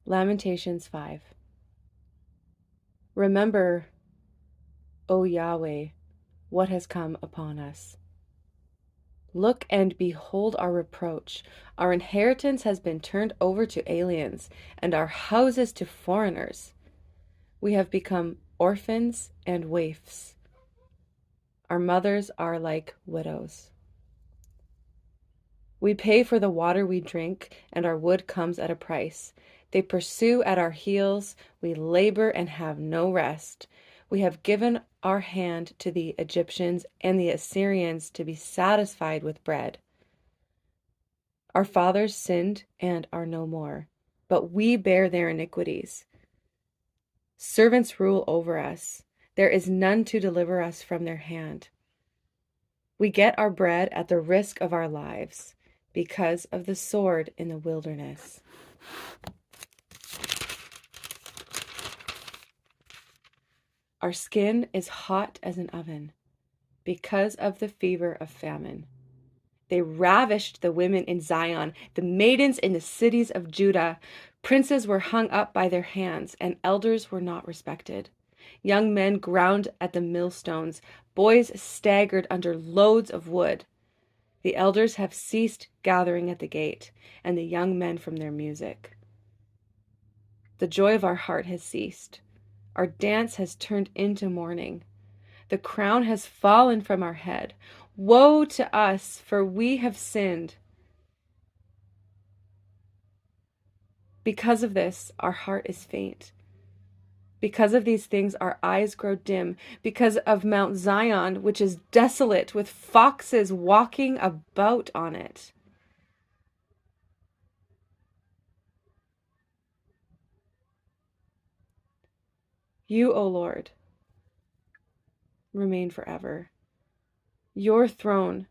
Lamentations 5. Remember, O Yahweh, what has come upon us. Look and behold our reproach. Our inheritance has been turned over to aliens, and our houses to foreigners. We have become orphans and waifs. Our mothers are like widows. We pay for the water we drink, and our wood comes at a price. They pursue at our heels. We labor and have no rest. We have given our hand to the Egyptians and the Assyrians to be satisfied with bread. Our fathers sinned and are no more, but we bear their iniquities. Servants rule over us. There is none to deliver us from their hand. We get our bread at the risk of our lives because of the sword in the wilderness. Our skin is hot as an oven because of the fever of famine. They ravished the women in Zion, the maidens in the cities of Judah. Princes were hung up by their hands, and elders were not respected. Young men ground at the millstones. Boys staggered under loads of wood. The elders have ceased gathering at the gate, and the young men from their music. The joy of our heart has ceased. Our dance has turned into mourning. The crown has fallen from our head. Woe to us, for we have sinned. Because of this, our heart is faint. Because of these things, our eyes grow dim. Because of Mount Zion, which is desolate, with foxes walking about on it. You, O Lord, remain forever. Your throne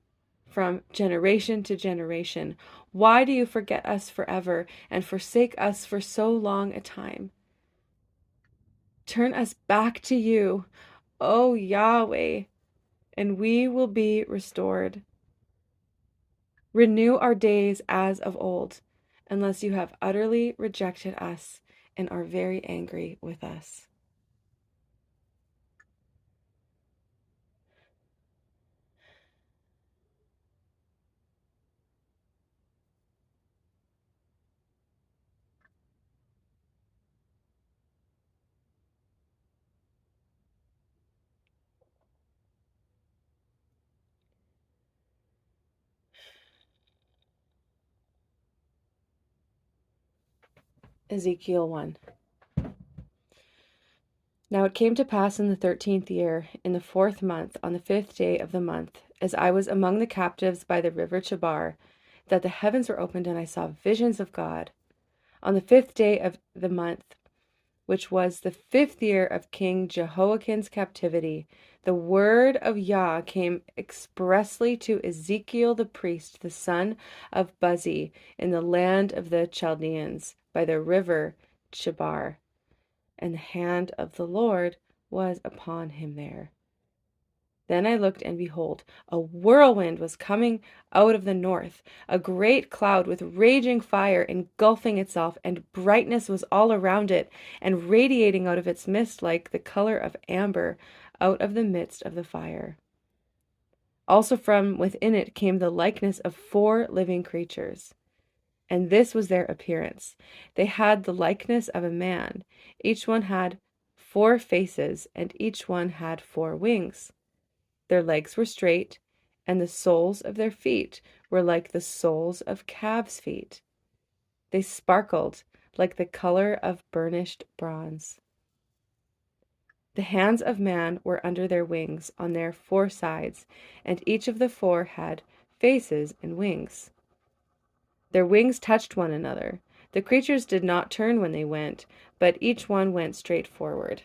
from generation to generation. Why do you forget us forever and forsake us for so long a time? Turn us back to you, O Yahweh, and we will be restored. Renew our days as of old, unless you have utterly rejected us and are very angry with us. Ezekiel 1. Now it came to pass in the 13th year, in the 4th month, on the 5th day of the month, as I was among the captives by the river Chebar, that the heavens were opened, and I saw visions of God. On the 5th day of the month, which was the 5th year of King Jehoiakim's captivity, the word of Yah came expressly to Ezekiel the priest, the son of Buzi, in the land of the Chaldeans, by the river Chebar. And the hand of the Lord was upon him there. Then I looked, and behold, a whirlwind was coming out of the north, a great cloud with raging fire engulfing itself, and brightness was all around it, and radiating out of its midst like the color of amber out of the midst of the fire. Also from within it came the likeness of 4 living creatures. And this was their appearance. They had the likeness of a man. Each one had 4 faces, and each one had 4 wings. Their legs were straight, and the soles of their feet were like the soles of calves' feet. They sparkled like the color of burnished bronze. The hands of man were under their wings on their 4 sides, and each of the 4 had faces and wings. Their wings touched one another. The creatures did not turn when they went, but each one went straight forward.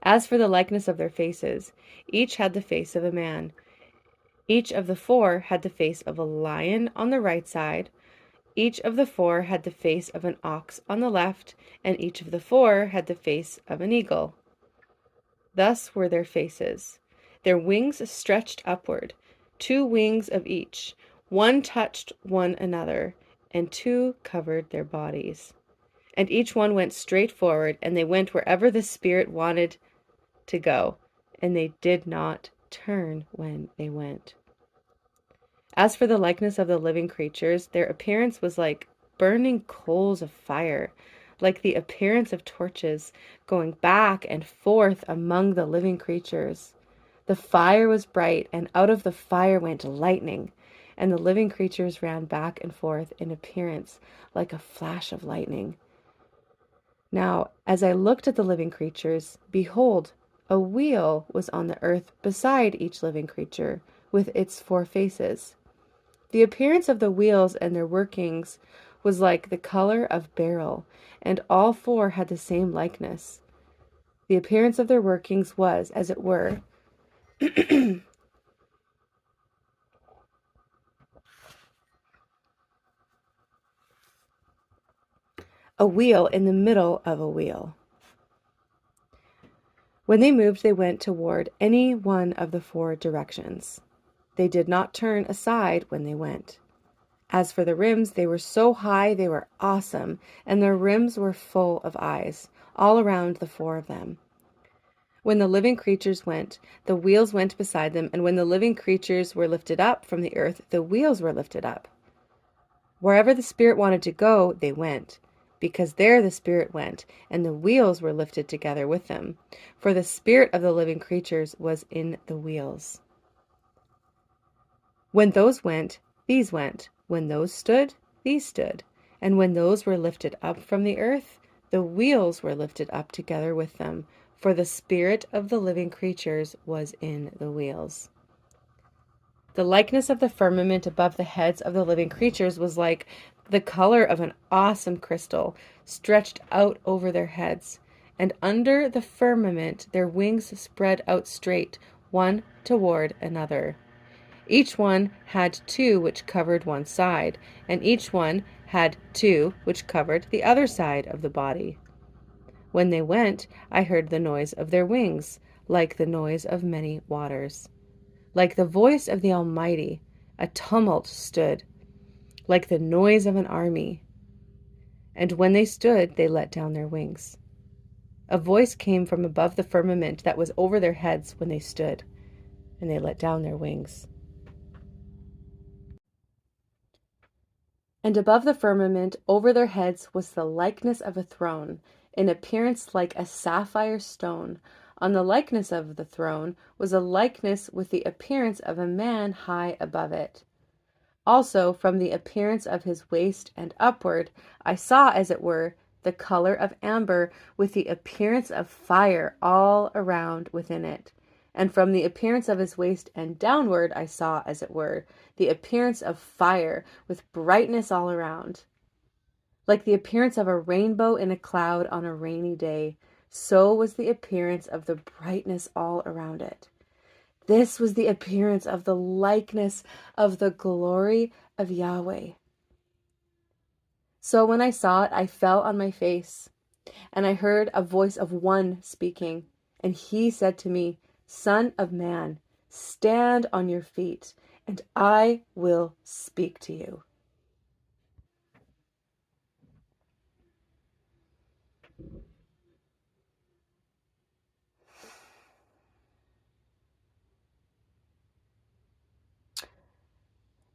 As for the likeness of their faces, each had the face of a man. Each of the 4 had the face of a lion on the right side. Each of the 4 had the face of an ox on the left, and each of the 4 had the face of an eagle. Thus were their faces. Their wings stretched upward, 2 wings of each. One touched one another. and 2 covered their bodies. And each one went straight forward, and they went wherever the Spirit wanted to go, and they did not turn when they went. As for the likeness of the living creatures, their appearance was like burning coals of fire, like the appearance of torches going back and forth among the living creatures. The fire was bright, and out of the fire went lightning, and the living creatures ran back and forth in appearance like a flash of lightning. Now, as I looked at the living creatures, behold, a wheel was on the earth beside each living creature, with its 4 faces. The appearance of the wheels and their workings was like the color of beryl, and all 4 had the same likeness. The appearance of their workings was, as it were, a wheel in the middle of a wheel. When they moved, they went toward any one of the 4 directions. They did not turn aside when they went. As for the rims, they were so high they were awesome, and their rims were full of eyes, all around the 4 of them. When the living creatures went, the wheels went beside them, and when the living creatures were lifted up from the earth, the wheels were lifted up. Wherever the Spirit wanted to go, they went, because there the Spirit went, and the wheels were lifted together with them, for the Spirit of the living creatures was in the wheels. When those went, these went. When those stood, these stood. And when those were lifted up from the earth, the wheels were lifted up together with them, for the Spirit of the living creatures was in the wheels. The likeness of the firmament above the heads of the living creatures was like the color of an awesome crystal, stretched out over their heads. And under the firmament their wings spread out straight, one toward another. Each one had 2 which covered one side, and each one had 2 which covered the other side of the body. When they went, I heard the noise of their wings, like the noise of many waters. Like the voice of the Almighty, a tumult stood, like the noise of an army. And when they stood, they let down their wings. A voice came from above the firmament that was over their heads when they stood, and they let down their wings. And above the firmament, over their heads, was the likeness of a throne, in appearance like a sapphire stone. On the likeness of the throne was a likeness with the appearance of a man high above it. Also, from the appearance of his waist and upward, I saw, as it were, the color of amber, with the appearance of fire all around within it. And from the appearance of his waist and downward, I saw, as it were, the appearance of fire, with brightness all around. Like the appearance of a rainbow in a cloud on a rainy day, so was the appearance of the brightness all around it. This was the appearance of the likeness of the glory of Yahweh. So when I saw it, I fell on my face, and I heard a voice of one speaking, and he said to me, Son of man, stand on your feet, and I will speak to you.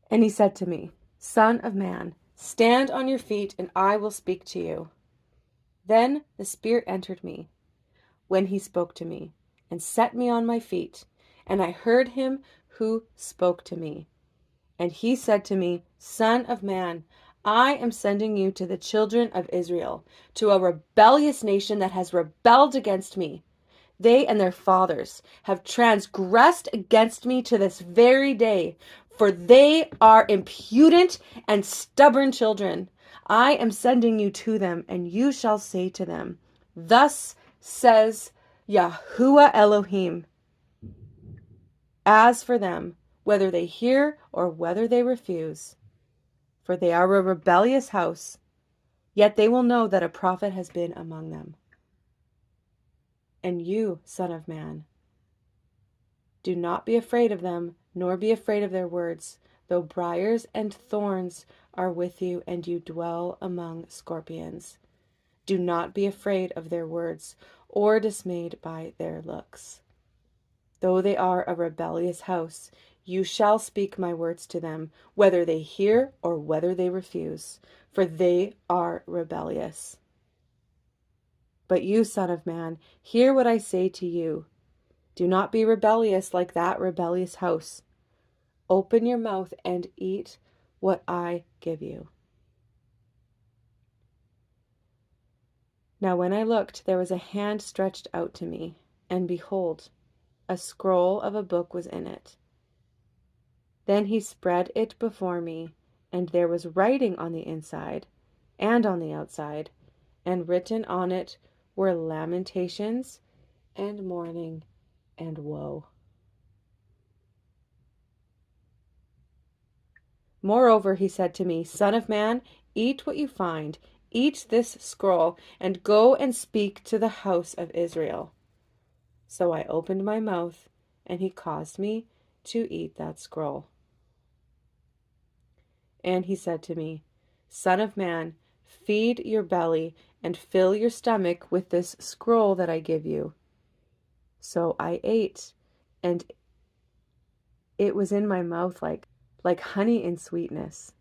And he said to me, Son of man, stand on your feet, and I will speak to you. Then the Spirit entered me when he spoke to me, and set me on my feet, and I heard him who spoke to me. And he said to me, Son of man, I am sending you to the children of Israel, to a rebellious nation that has rebelled against me. They and their fathers have transgressed against me to this very day, for they are impudent and stubborn children. I am sending you to them, and you shall say to them, Thus says Yahuwah Elohim, as for them, whether they hear or whether they refuse, for they are a rebellious house, yet they will know that a prophet has been among them. And you, Son of man, do not be afraid of them, nor be afraid of their words, though briars and thorns are with you, and you dwell among scorpions. Do not be afraid of their words, or dismayed by their looks. Though they are a rebellious house, you shall speak my words to them, whether they hear or whether they refuse, for they are rebellious. But you, son of man, hear what I say to you. Do not be rebellious like that rebellious house. Open your mouth and eat what I give you. Now when I looked, there was a hand stretched out to me, and behold, a scroll of a book was in it. Then he spread it before me, and there was writing on the inside and on the outside, and written on it were lamentations and mourning and woe. Moreover, he said to me, Son of man, eat what you find, eat this scroll, and go and speak to the house of Israel. So I opened my mouth, and he caused me to eat that scroll. And he said to me, Son of man, feed your belly and fill your stomach with this scroll that I give you. So I ate, and it was in my mouth like honey in sweetness.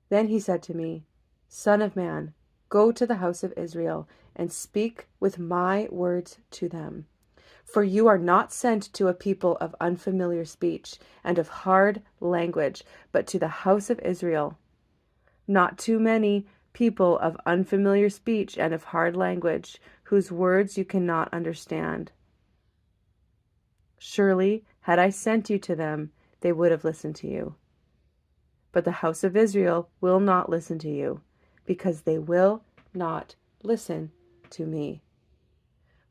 Then he said to me, Son of man, go to the house of Israel and speak with my words to them. For you are not sent to a people of unfamiliar speech and of hard language, but to the house of Israel. Not too many people of unfamiliar speech and of hard language, whose words you cannot understand. Surely, had I sent you to them, they would have listened to you. But the house of Israel will not listen to you, because they will not listen to me.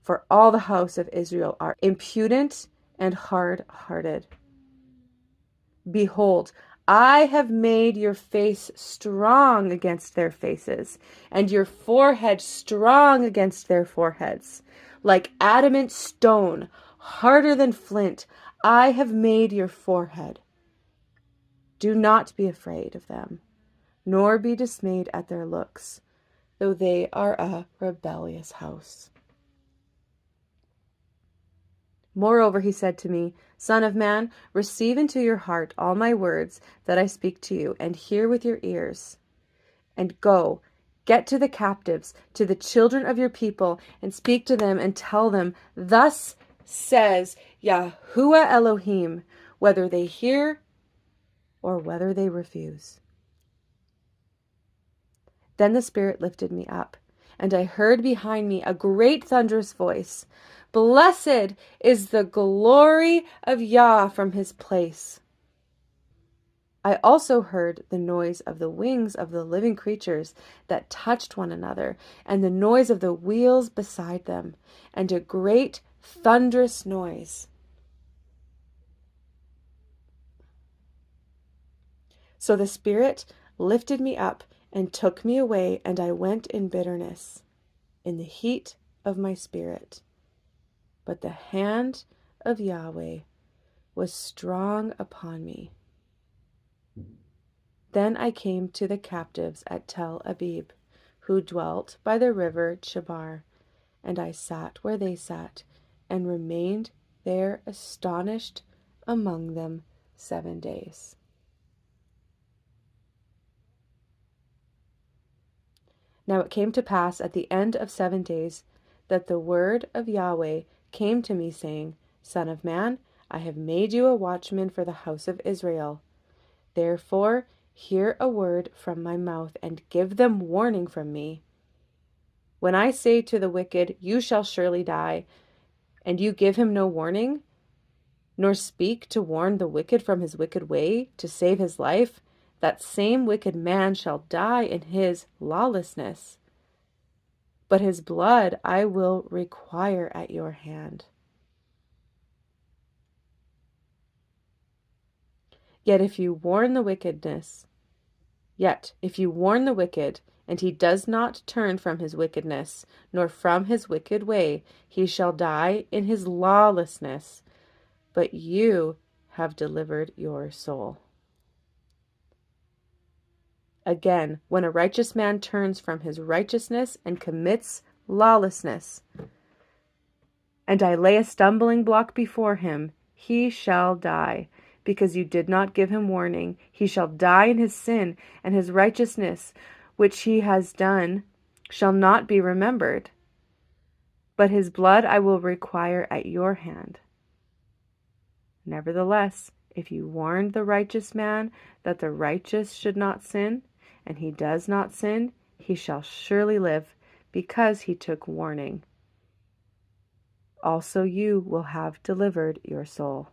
For all the house of Israel are impudent and hard-hearted. Behold, I have made your face strong against their faces, and your forehead strong against their foreheads. Like adamant stone, harder than flint, I have made your forehead. Do not be afraid of them, nor be dismayed at their looks, though they are a rebellious house. Moreover, he said to me, Son of man, receive into your heart all my words that I speak to you, and hear with your ears. And go, get to the captives, to the children of your people, and speak to them, and tell them, Thus says Yahuwah Elohim, whether they hear or whether they refuse. Then the Spirit lifted me up, and I heard behind me a great thunderous voice, Blessed is the glory of Yah from his place. I also heard the noise of the wings of the living creatures that touched one another, and the noise of the wheels beside them, and a great thunderous noise. So the Spirit lifted me up and took me away, and I went in bitterness, in the heat of my spirit. But the hand of Yahweh was strong upon me. Then I came to the captives at Tel Abib, who dwelt by the river Chebar, and I sat where they sat, and remained there astonished among them 7 days. Now it came to pass at the end of 7 days that the word of Yahweh came to me, saying, Son of man, I have made you a watchman for the house of Israel. Therefore, hear a word from my mouth, and give them warning from me. When I say to the wicked, You shall surely die, and you give him no warning, nor speak to warn the wicked from his wicked way, to save his life, that same wicked man shall die in his lawlessness. But his blood I will require at your hand. Yet if you warn the wicked, and he does not turn from his wickedness, nor from his wicked way, he shall die in his lawlessness. But you have delivered your soul. Again, when a righteous man turns from his righteousness and commits lawlessness, and I lay a stumbling block before him, he shall die, because you did not give him warning. He shall die in his sin, and his righteousness, which he has done, shall not be remembered. But his blood I will require at your hand. Nevertheless, if you warned the righteous man that the righteous should not sin, and he does not sin, he shall surely live, because he took warning. Also you will have delivered your soul.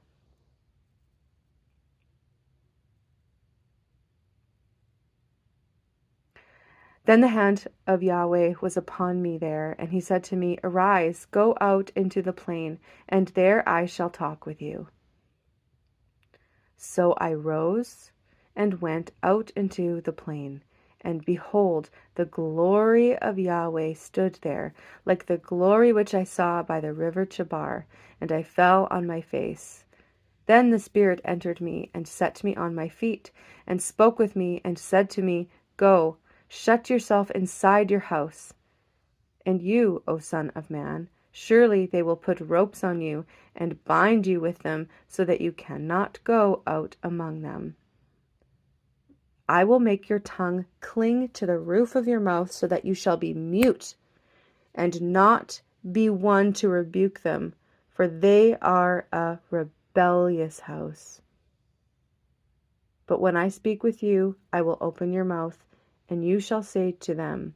Then the hand of Yahweh was upon me there, and he said to me, Arise, go out into the plain, and there I shall talk with you. So I rose and went out into the plain, and behold, the glory of Yahweh stood there, like the glory which I saw by the river Chebar, and I fell on my face. Then the Spirit entered me, and set me on my feet, and spoke with me, and said to me, Go, shut yourself inside your house. And you, O Son of Man, surely they will put ropes on you, and bind you with them, so that you cannot go out among them. I will make your tongue cling to the roof of your mouth, so that you shall be mute, and not be one to rebuke them, for they are a rebellious house. But when I speak with you, I will open your mouth, and you shall say to them,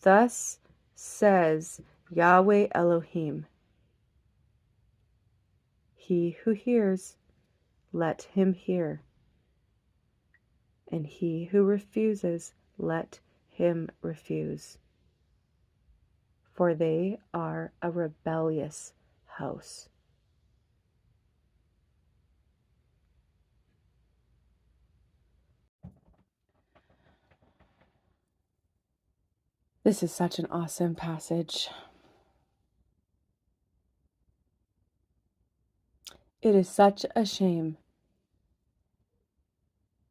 Thus says Yahweh Elohim. He who hears, let him hear. And he who refuses, let him refuse. For they are a rebellious house. This is such an awesome passage. It is such a shame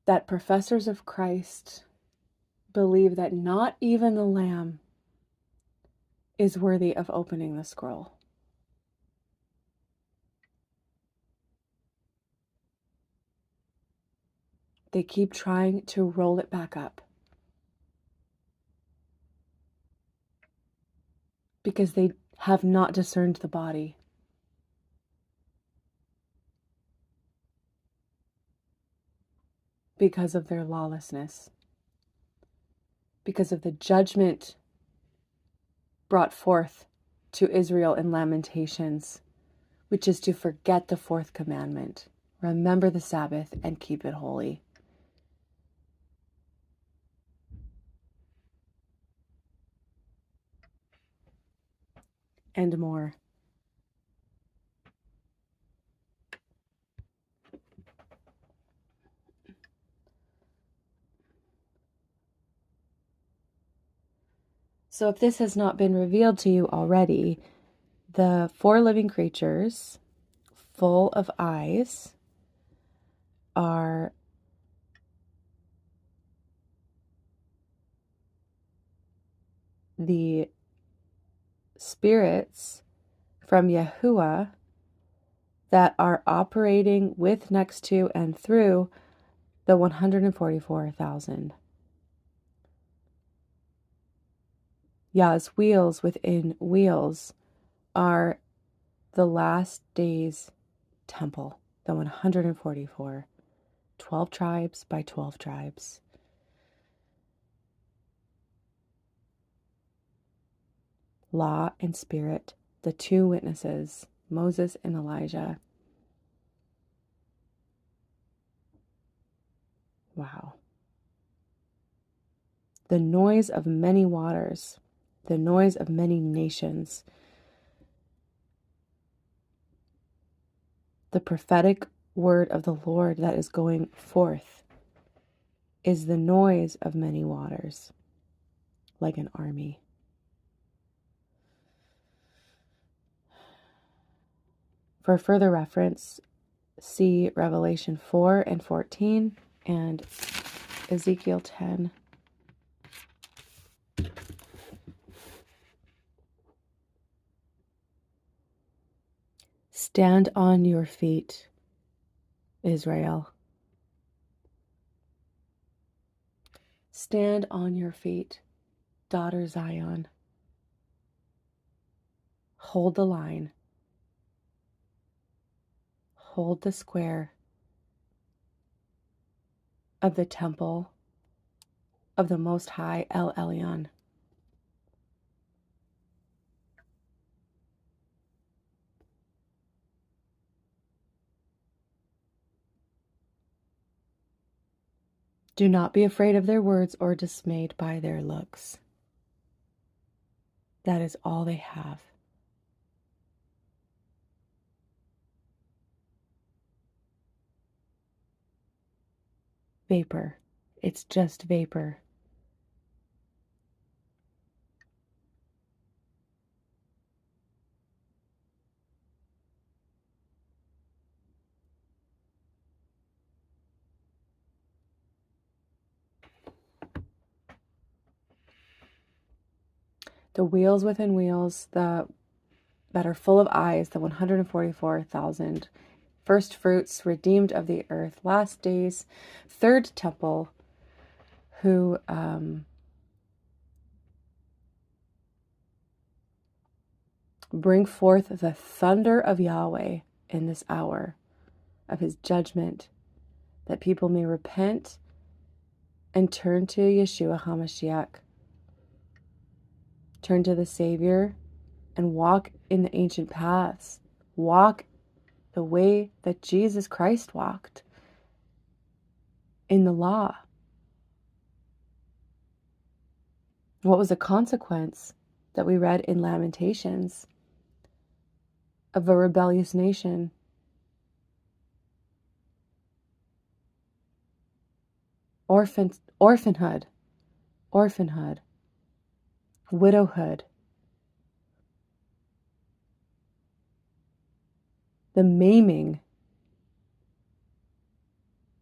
that professors of Christ believe that not even the Lamb is worthy of opening the scroll. They keep trying to roll it back up because they have not discerned the body. Because of their lawlessness, because of the judgment brought forth to Israel in Lamentations, which is to forget the fourth commandment, remember the Sabbath and keep it holy. And more. So if this has not been revealed to you already, the four living creatures full of eyes are the spirits from Yahuwah that are operating with, next to, and through the 144,000. Yah's wheels within wheels are the last days temple, the 144, 12 tribes by 12 tribes. Law and Spirit, the two witnesses, Moses and Elijah. Wow. The noise of many waters, the noise of many nations. The prophetic word of the Lord that is going forth is the noise of many waters, like an army. For further reference, see Revelation 4 and 14 and Ezekiel 10. Stand on your feet, Israel. Stand on your feet, daughter Zion. Hold the line. Hold the square of the temple of the Most High El Elyon. Do not be afraid of their words or dismayed by their looks. That is all they have. Vapor. It's just vapor. The wheels within wheels, that are full of eyes, the 144,000 first fruits, redeemed of the earth, last days, third temple, who bring forth the thunder of Yahweh in this hour of his judgment, that people may repent and turn to Yeshua HaMashiach, turn to the Savior, and walk in the ancient paths, walk the way that Jesus Christ walked in the law. What was the consequence that we read in Lamentations of a rebellious nation? Orphanhood, widowhood, the maiming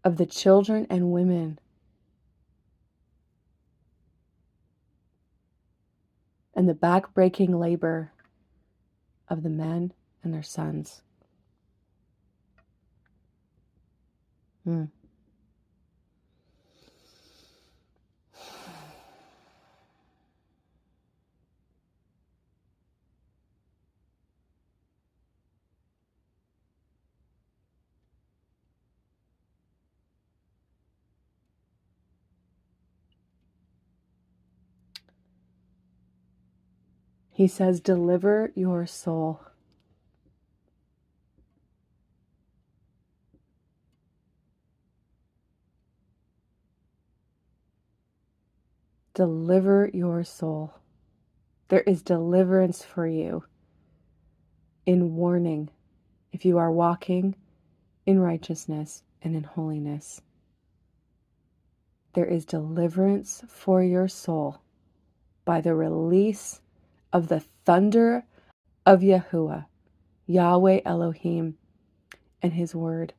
of the children and women, and the back-breaking labor of the men and their sons. He says, deliver your soul. Deliver your soul. There is deliverance for you in warning if you are walking in righteousness and in holiness. There is deliverance for your soul by the release of the thunder of Yahuwah, Yahweh Elohim, and his word.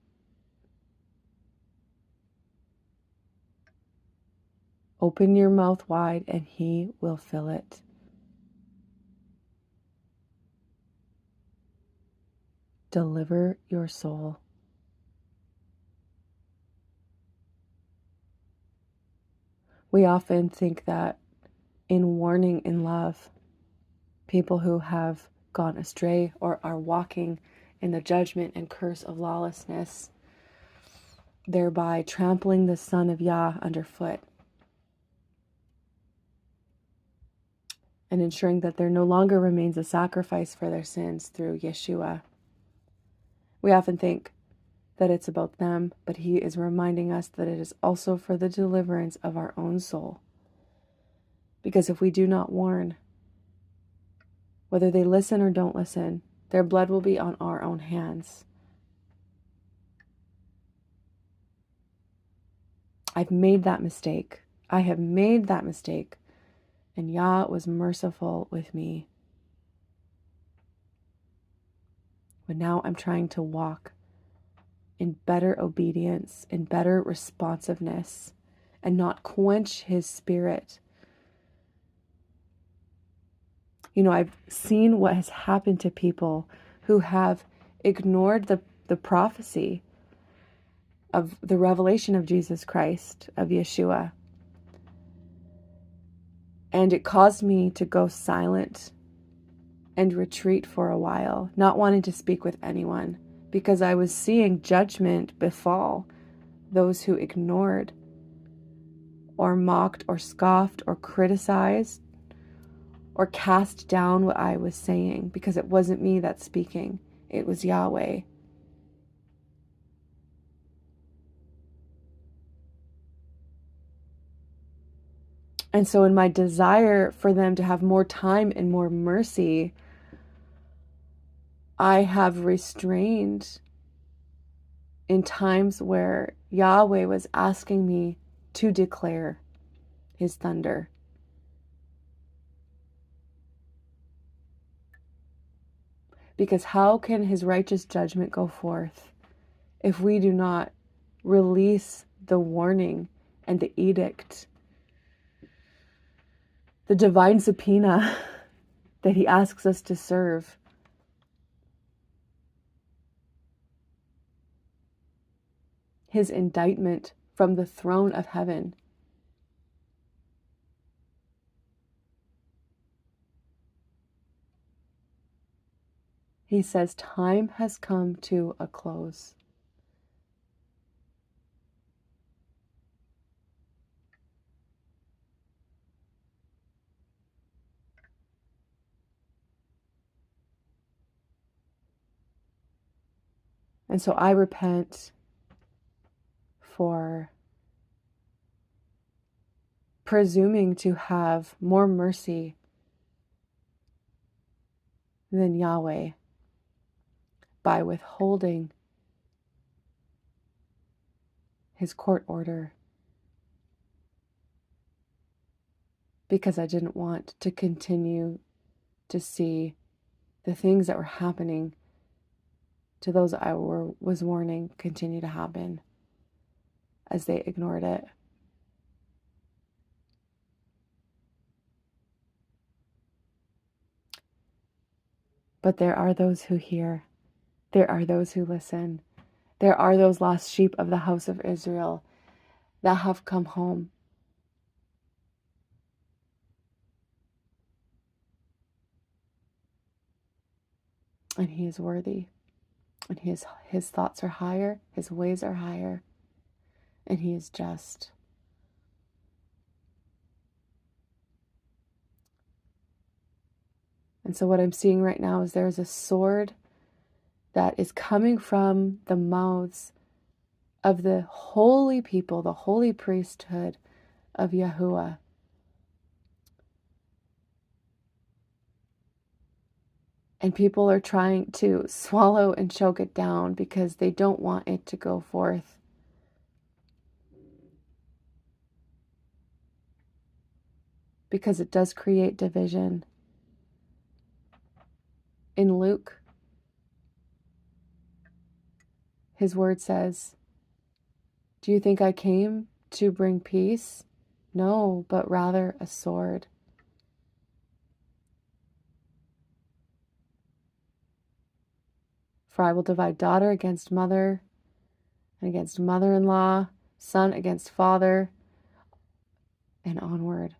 Open your mouth wide and he will fill it. Deliver your soul. We often think that in warning in love, people who have gone astray or are walking in the judgment and curse of lawlessness, thereby trampling the Son of Yah underfoot and ensuring that there no longer remains a sacrifice for their sins through Yeshua. We often think that it's about them, but he is reminding us that it is also for the deliverance of our own soul. Because if we do not warn, whether they listen or don't listen, their blood will be on our own hands. I've made that mistake. I have made that mistake. And Yah was merciful with me. But now I'm trying to walk in better obedience, in better responsiveness, and not quench His Spirit. You know, I've seen what has happened to people who have ignored the prophecy of the revelation of Jesus Christ, of Yeshua. And it caused me to go silent and retreat for a while, not wanting to speak with anyone, because I was seeing judgment befall those who ignored or mocked or scoffed or criticized or cast down what I was saying, because it wasn't me that's speaking, it was Yahweh. And so in my desire for them to have more time and more mercy, I have restrained in times where Yahweh was asking me to declare His thunder. Because how can His righteous judgment go forth if we do not release the warning and the edict, the divine subpoena that He asks us to serve? His indictment from the throne of heaven. He says, time has come to a close. And so I repent for presuming to have more mercy than Yahweh by withholding His court order, because I didn't want to continue to see the things that were happening to those I was warning continue to happen as they ignored it. But there are those who hear. There are those who listen. There are those lost sheep of the house of Israel that have come home. And He is worthy. And his thoughts are higher. His ways are higher. And He is just. And so what I'm seeing right now is there's a sword that is coming from the mouths of the holy people, the holy priesthood of Yahuwah. And people are trying to swallow and choke it down because they don't want it to go forth. Because it does create division. In Luke, His word says, "Do you think I came to bring peace? No, but rather a sword." For I will divide daughter against mother, and against mother-in-law, son against father, and onward.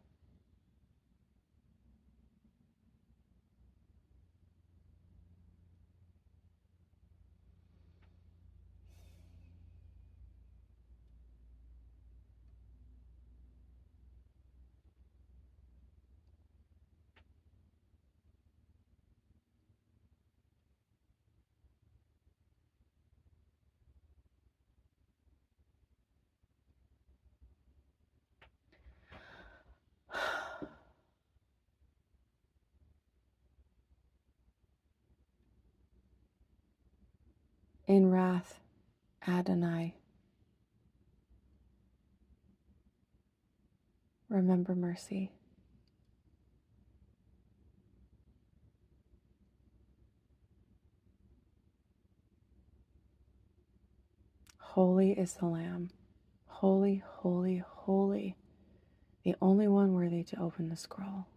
In wrath, Adonai, remember mercy. Holy is the Lamb. Holy, holy, holy. The only one worthy to open the scroll.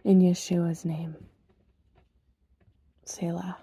In Yeshua's name. Selah.